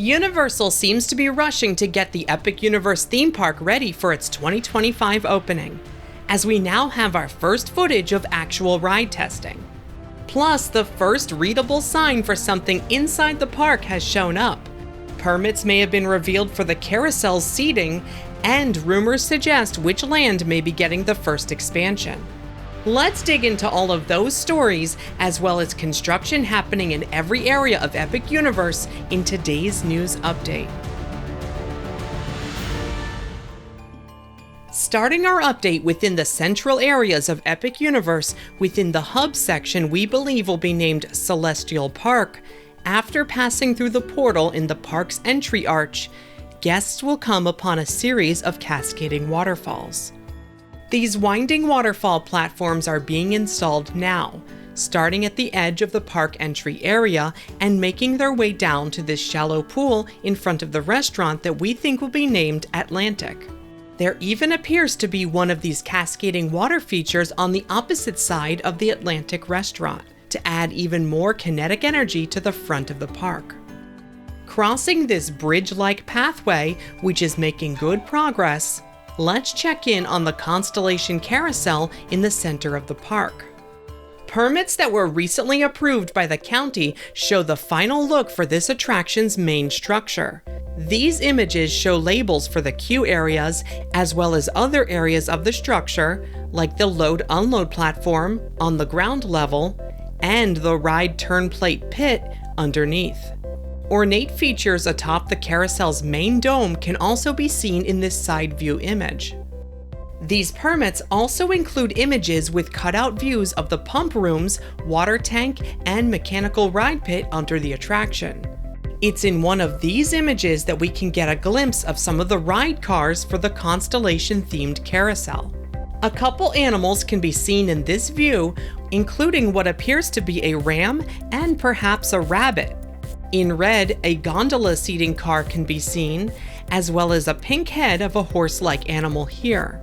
Universal seems to be rushing to get the Epic Universe theme park ready for its 2025 opening, as we now have our first footage of actual ride testing. Plus, the first readable sign for something inside the park has shown up. Permits may have been revealed for the carousel's seating, and rumors suggest which land may be getting the first expansion. Let's dig into all of those stories, as well as construction happening in every area of Epic Universe in today's news update. Starting our update within the central areas of Epic Universe, within the hub section we believe will be named Celestial Park, after passing through the portal in the park's entry arch, guests will come upon a series of cascading waterfalls. These winding waterfall platforms are being installed now, starting at the edge of the park entry area and making their way down to this shallow pool in front of the restaurant that we think will be named Atlantic. There even appears to be one of these cascading water features on the opposite side of the Atlantic restaurant, to add even more kinetic energy to the front of the park. Crossing this bridge-like pathway, which is making good progress, let's check in on the Constellation Carousel in the center of the park. Permits that were recently approved by the county show the final look for this attraction's main structure. These images show labels for the queue areas, as well as other areas of the structure, like the load-unload platform on the ground level, and the ride turn plate pit underneath. Ornate features atop the carousel's main dome can also be seen in this side view image. These permits also include images with cutout views of the pump rooms, water tank, and mechanical ride pit under the attraction. It's in one of these images that we can get a glimpse of some of the ride cars for the Constellation-themed carousel. A couple animals can be seen in this view, including what appears to be a ram and perhaps a rabbit. In red, a gondola seating car can be seen, as well as a pink head of a horse-like animal here.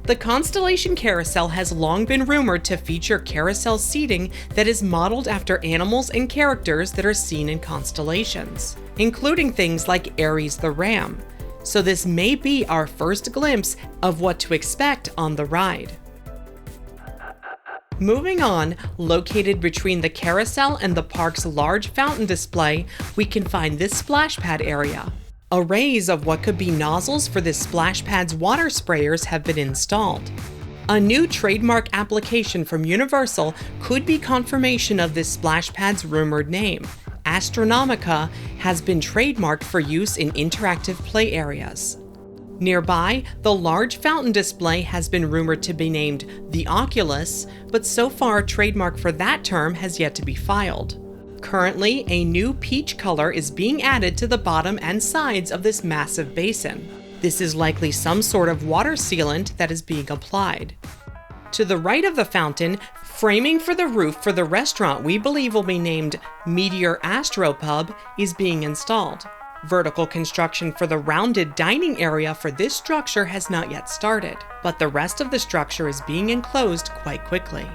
The Constellation Carousel has long been rumored to feature carousel seating that is modeled after animals and characters that are seen in constellations, including things like Aries the ram. So this may be our first glimpse of what to expect on the ride. Moving on, located between the carousel and the park's large fountain display, we can find this splash pad area. Arrays of what could be nozzles for this splash pad's water sprayers have been installed. A new trademark application from Universal could be confirmation of this splash pad's rumored name. Astronomica has been trademarked for use in interactive play areas. Nearby, the large fountain display has been rumored to be named the Oculus, but so far trademark for that term has yet to be filed. Currently, a new peach color is being added to the bottom and sides of this massive basin. This is likely some sort of water sealant that is being applied. To the right of the fountain, framing for the roof for the restaurant we believe will be named Meteor Astropub is being installed. Vertical construction for the rounded dining area for this structure has not yet started, but the rest of the structure is being enclosed quite quickly.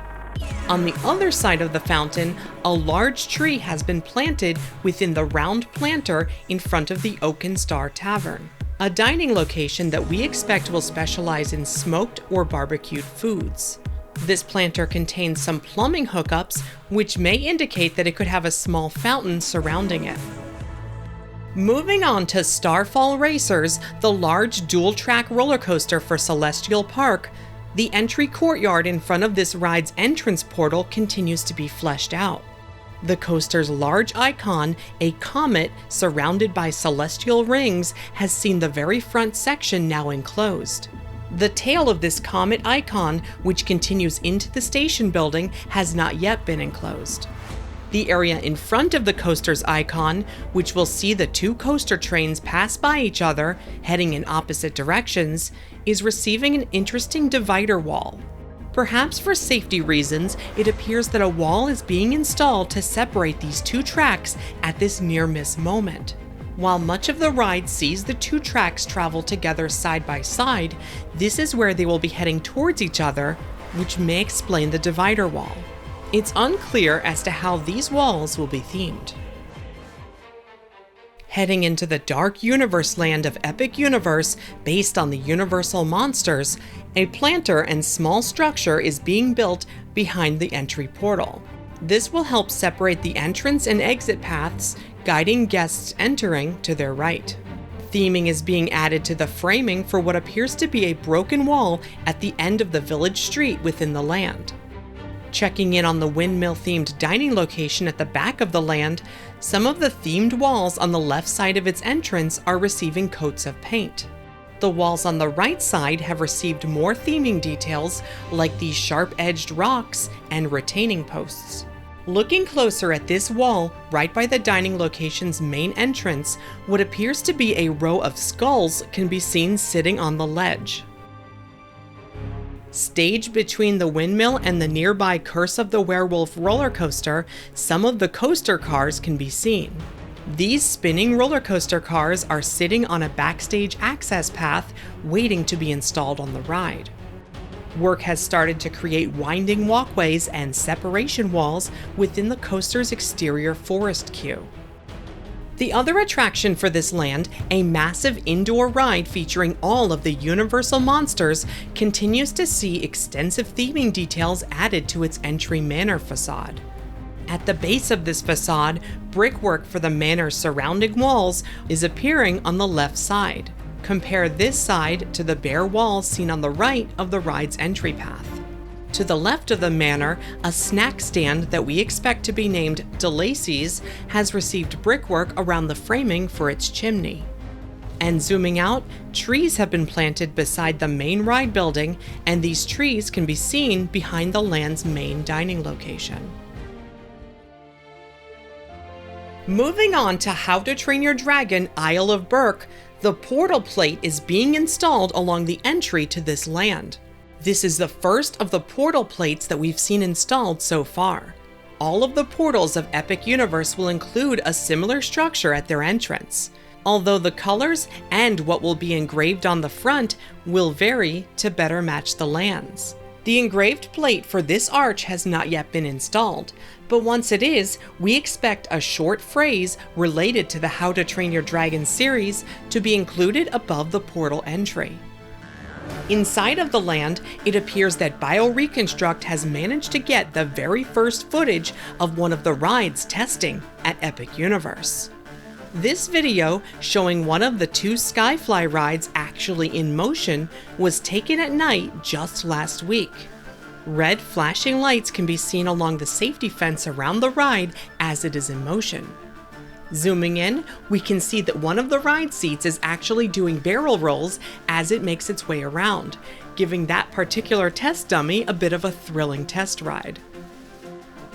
On the other side of the fountain, a large tree has been planted within the round planter in front of the Oaken Star Tavern, a dining location that we expect will specialize in smoked or barbecued foods. This planter contains some plumbing hookups, which may indicate that it could have a small fountain surrounding it. Moving on to Starfall Racers, the large dual-track roller coaster for Celestial Park, the entry courtyard in front of this ride's entrance portal continues to be fleshed out. The coaster's large icon, a comet surrounded by celestial rings, has seen the very front section now enclosed. The tail of this comet icon, which continues into the station building, has not yet been enclosed. The area in front of the coaster's icon, which will see the two coaster trains pass by each other, heading in opposite directions, is receiving an interesting divider wall. Perhaps for safety reasons, it appears that a wall is being installed to separate these two tracks at this near-miss moment. While much of the ride sees the two tracks travel together side by side, this is where they will be heading towards each other, which may explain the divider wall. It's unclear as to how these walls will be themed. Heading into the dark universe land of Epic Universe based on the Universal monsters, a planter and small structure is being built behind the entry portal. This will help separate the entrance and exit paths, guiding guests entering to their right. Theming is being added to the framing for what appears to be a broken wall at the end of the village street within the land. Checking in on the windmill-themed dining location at the back of the land, some of the themed walls on the left side of its entrance are receiving coats of paint. The walls on the right side have received more theming details, like these sharp-edged rocks and retaining posts. Looking closer at this wall, right by the dining location's main entrance, what appears to be a row of skulls can be seen sitting on the ledge. Staged between the windmill and the nearby Curse of the Werewolf roller coaster, some of the coaster cars can be seen. These spinning roller coaster cars are sitting on a backstage access path waiting to be installed on the ride. Work has started to create winding walkways and separation walls within the coaster's exterior forest queue. The other attraction for this land, a massive indoor ride featuring all of the Universal monsters, continues to see extensive theming details added to its entry manor facade. At the base of this facade, brickwork for the manor's surrounding walls is appearing on the left side. Compare this side to the bare walls seen on the right of the ride's entry path. To the left of the manor, a snack stand that we expect to be named DeLacy's has received brickwork around the framing for its chimney. And zooming out, trees have been planted beside the main ride building, and these trees can be seen behind the land's main dining location. Moving on to How to Train Your Dragon Isle of Berk, the portal plate is being installed along the entry to this land. This is the first of the portal plates that we've seen installed so far. All of the portals of Epic Universe will include a similar structure at their entrance, although the colors and what will be engraved on the front will vary to better match the lands. The engraved plate for this arch has not yet been installed, but once it is, we expect a short phrase related to the How to Train Your Dragon series to be included above the portal entry. Inside of the land, it appears that BioReconstruct has managed to get the very first footage of one of the rides testing at Epic Universe. This video, showing one of the two Skyfly rides actually in motion, was taken at night just last week. Red flashing lights can be seen along the safety fence around the ride as it is in motion. Zooming in, we can see that one of the ride seats is actually doing barrel rolls as it makes its way around, giving that particular test dummy a bit of a thrilling test ride.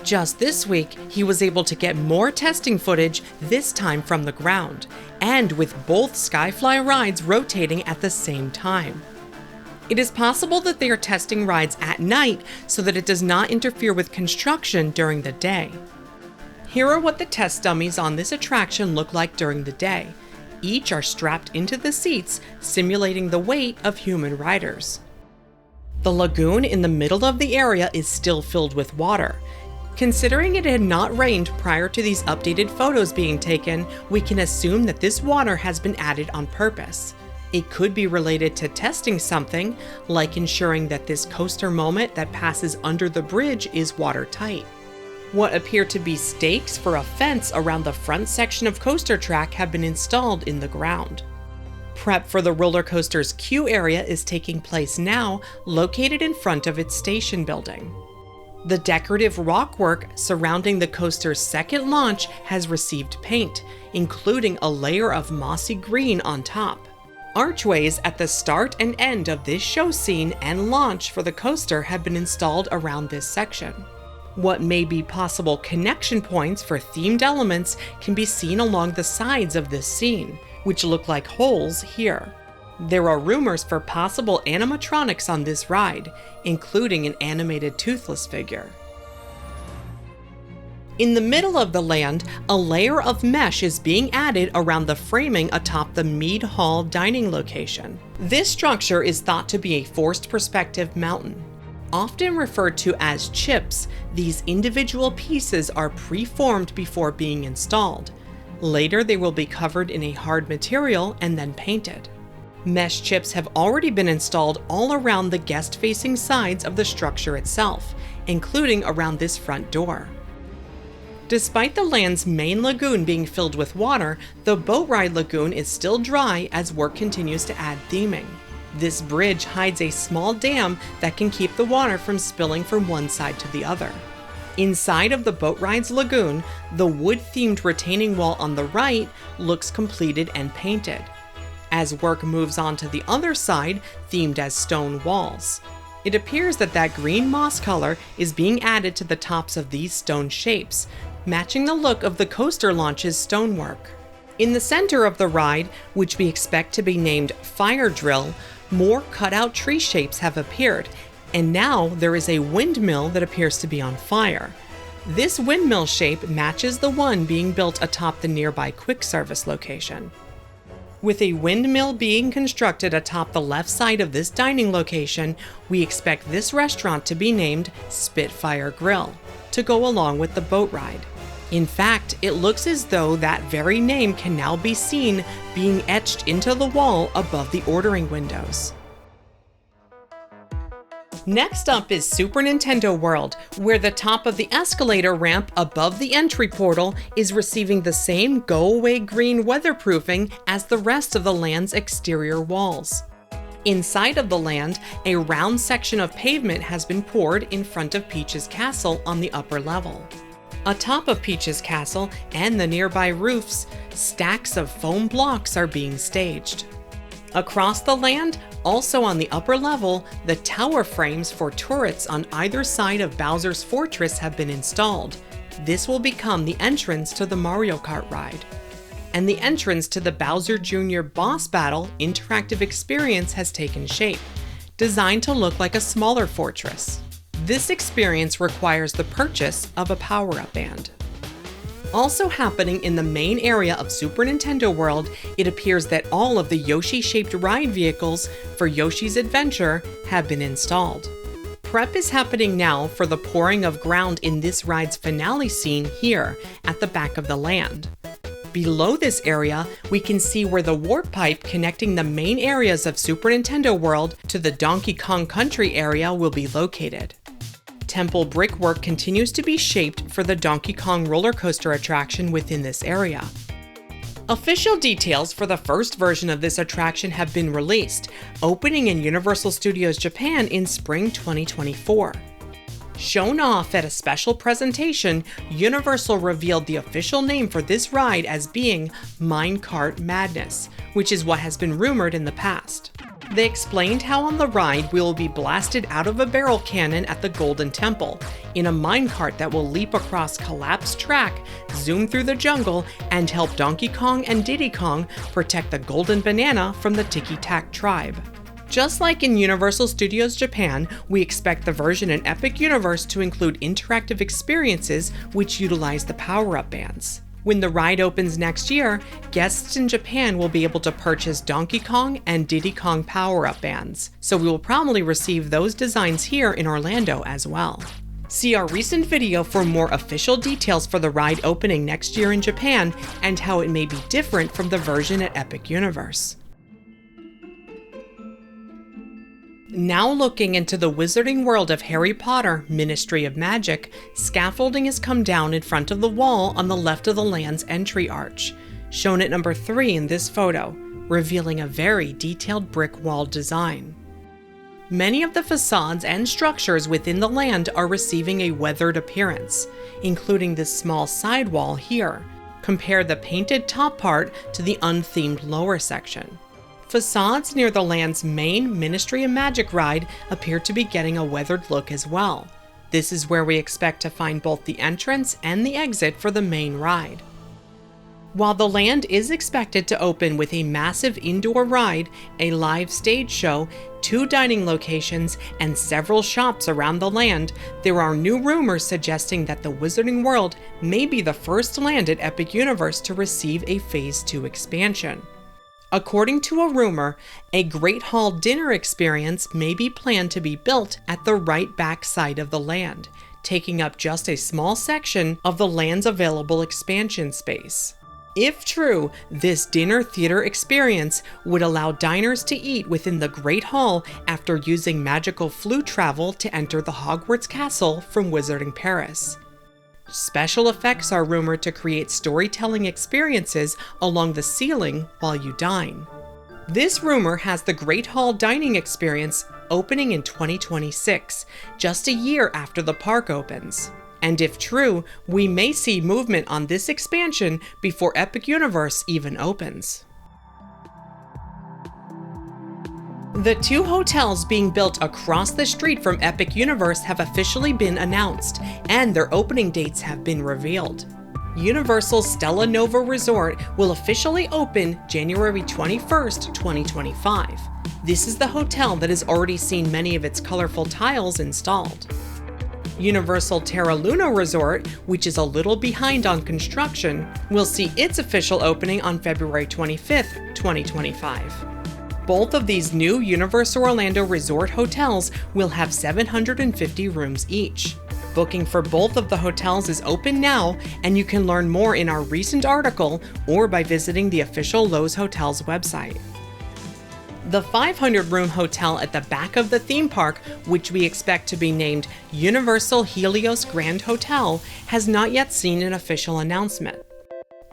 Just this week, he was able to get more testing footage, this time from the ground, and with both Skyfly rides rotating at the same time. It is possible that they are testing rides at night so that it does not interfere with construction during the day. Here are what the test dummies on this attraction look like during the day. Each are strapped into the seats, simulating the weight of human riders. The lagoon in the middle of the area is still filled with water. Considering it had not rained prior to these updated photos being taken, we can assume that this water has been added on purpose. It could be related to testing something, like ensuring that this coaster moment that passes under the bridge is watertight. What appear to be stakes for a fence around the front section of coaster track have been installed in the ground. Prep for the roller coaster's queue area is taking place now, located in front of its station building. The decorative rockwork surrounding the coaster's second launch has received paint, including a layer of mossy green on top. Archways at the start and end of this show scene and launch for the coaster have been installed around this section. What may be possible connection points for themed elements can be seen along the sides of this scene, which look like holes here. There are rumors for possible animatronics on this ride, including an animated Toothless figure. In the middle of the land, a layer of mesh is being added around the framing atop the Mead Hall dining location. This structure is thought to be a forced perspective mountain. Often referred to as chips, these individual pieces are pre-formed before being installed. Later, they will be covered in a hard material and then painted. Mesh chips have already been installed all around the guest-facing sides of the structure itself, including around this front door. Despite the land's main lagoon being filled with water, the boat ride lagoon is still dry as work continues to add theming. This bridge hides a small dam that can keep the water from spilling from one side to the other. Inside of the boat ride's lagoon, the wood-themed retaining wall on the right looks completed and painted, as work moves on to the other side, themed as stone walls. It appears that green moss color is being added to the tops of these stone shapes, matching the look of the coaster launch's stonework. In the center of the ride, which we expect to be named Fire Drill, more cutout tree shapes have appeared, and now there is a windmill that appears to be on fire. This windmill shape matches the one being built atop the nearby quick service location. With a windmill being constructed atop the left side of this dining location, we expect this restaurant to be named Spitfire Grill, to go along with the boat ride. In fact, it looks as though that very name can now be seen being etched into the wall above the ordering windows. Next up is Super Nintendo World, where the top of the escalator ramp above the entry portal is receiving the same go-away green weatherproofing as the rest of the land's exterior walls. Inside of the land, a round section of pavement has been poured in front of Peach's Castle on the upper level. Atop of Peach's Castle and the nearby roofs, stacks of foam blocks are being staged. Across the land, also on the upper level, the tower frames for turrets on either side of Bowser's Fortress have been installed. This will become the entrance to the Mario Kart ride. And the entrance to the Bowser Jr. Boss Battle interactive experience has taken shape, designed to look like a smaller fortress. This experience requires the purchase of a power-up band. Also happening in the main area of Super Nintendo World, it appears that all of the Yoshi-shaped ride vehicles for Yoshi's Adventure have been installed. Prep is happening now for the pouring of ground in this ride's finale scene here at the back of the land. Below this area, we can see where the warp pipe connecting the main areas of Super Nintendo World to the Donkey Kong Country area will be located. Temple brickwork continues to be shaped for the Donkey Kong roller coaster attraction within this area. Official details for the first version of this attraction have been released, opening in Universal Studios Japan in spring 2024. Shown off at a special presentation, Universal revealed the official name for this ride as being Minecart Madness, which is what has been rumored in the past. They explained how on the ride we will be blasted out of a barrel cannon at the Golden Temple, in a minecart that will leap across collapsed track, zoom through the jungle, and help Donkey Kong and Diddy Kong protect the Golden Banana from the Tiki Tak tribe. Just like in Universal Studios Japan, we expect the version in Epic Universe to include interactive experiences which utilize the power-up bands. When the ride opens next year, guests in Japan will be able to purchase Donkey Kong and Diddy Kong power-up bands, so we will probably receive those designs here in Orlando as well. See our recent video for more official details for the ride opening next year in Japan and how it may be different from the version at Epic Universe. Now looking into the wizarding world of Harry Potter, Ministry of Magic, scaffolding has come down in front of the wall on the left of the land's entry arch, shown at number 3 in this photo, revealing a very detailed brick wall design. Many of the facades and structures within the land are receiving a weathered appearance, including this small side wall here. Compare the painted top part to the unthemed lower section. Facades near the land's main Ministry of Magic ride appear to be getting a weathered look as well. This is where we expect to find both the entrance and the exit for the main ride. While the land is expected to open with a massive indoor ride, a live stage show, 2 dining locations, and several shops around the land, there are new rumors suggesting that the Wizarding World may be the first land at Epic Universe to receive a Phase 2 expansion. According to a rumor, a Great Hall dinner experience may be planned to be built at the right back side of the land, taking up just a small section of the land's available expansion space. If true, this dinner theater experience would allow diners to eat within the Great Hall after using magical flute travel to enter the Hogwarts castle from Wizarding Paris. Special effects are rumored to create storytelling experiences along the ceiling while you dine. This rumor has the Great Hall dining experience opening in 2026, just a year after the park opens. And if true, we may see movement on this expansion before Epic Universe even opens. The 2 hotels being built across the street from Epic Universe have officially been announced, and their opening dates have been revealed. Universal's Stella Nova Resort will officially open January 21st, 2025. This is the hotel that has already seen many of its colorful tiles installed. Universal Terra Luna Resort, which is a little behind on construction, will see its official opening on February 25th, 2025. Both of these new Universal Orlando Resort hotels will have 750 rooms each. Booking for both of the hotels is open now, and you can learn more in our recent article or by visiting the official Loews Hotels website. The 500-room hotel at the back of the theme park, which we expect to be named Universal Helios Grand Hotel, has not yet seen an official announcement.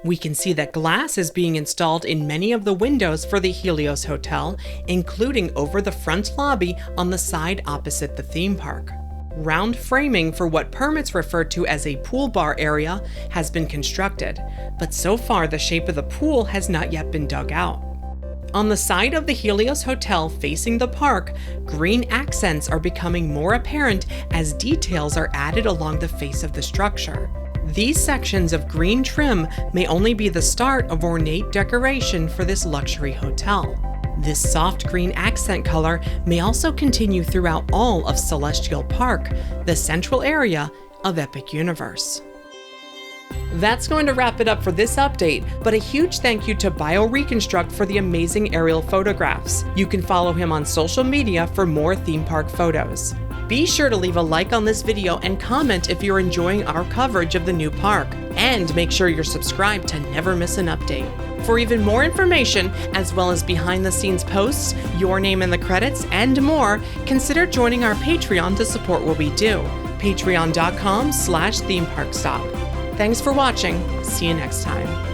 We can see that glass is being installed in many of the windows for the Helios Hotel, including over the front lobby on the side opposite the theme park. Round framing for what permits refer to as a pool bar area has been constructed, but so far the shape of the pool has not yet been dug out. On the side of the Helios Hotel facing the park, green accents are becoming more apparent as details are added along the face of the structure. These sections of green trim may only be the start of ornate decoration for this luxury hotel. This soft green accent color may also continue throughout all of Celestial Park, the central area of Epic Universe. That's going to wrap it up for this update, but a huge thank you to BioReconstruct for the amazing aerial photographs. You can follow him on social media for more theme park photos. Be sure to leave a like on this video and comment if you're enjoying our coverage of the new park. And make sure you're subscribed to never miss an update. For even more information, as well as behind-the-scenes posts, your name in the credits, and more, consider joining our Patreon to support what we do. Patreon.com/themeparkstop. Thanks for watching. See you next time.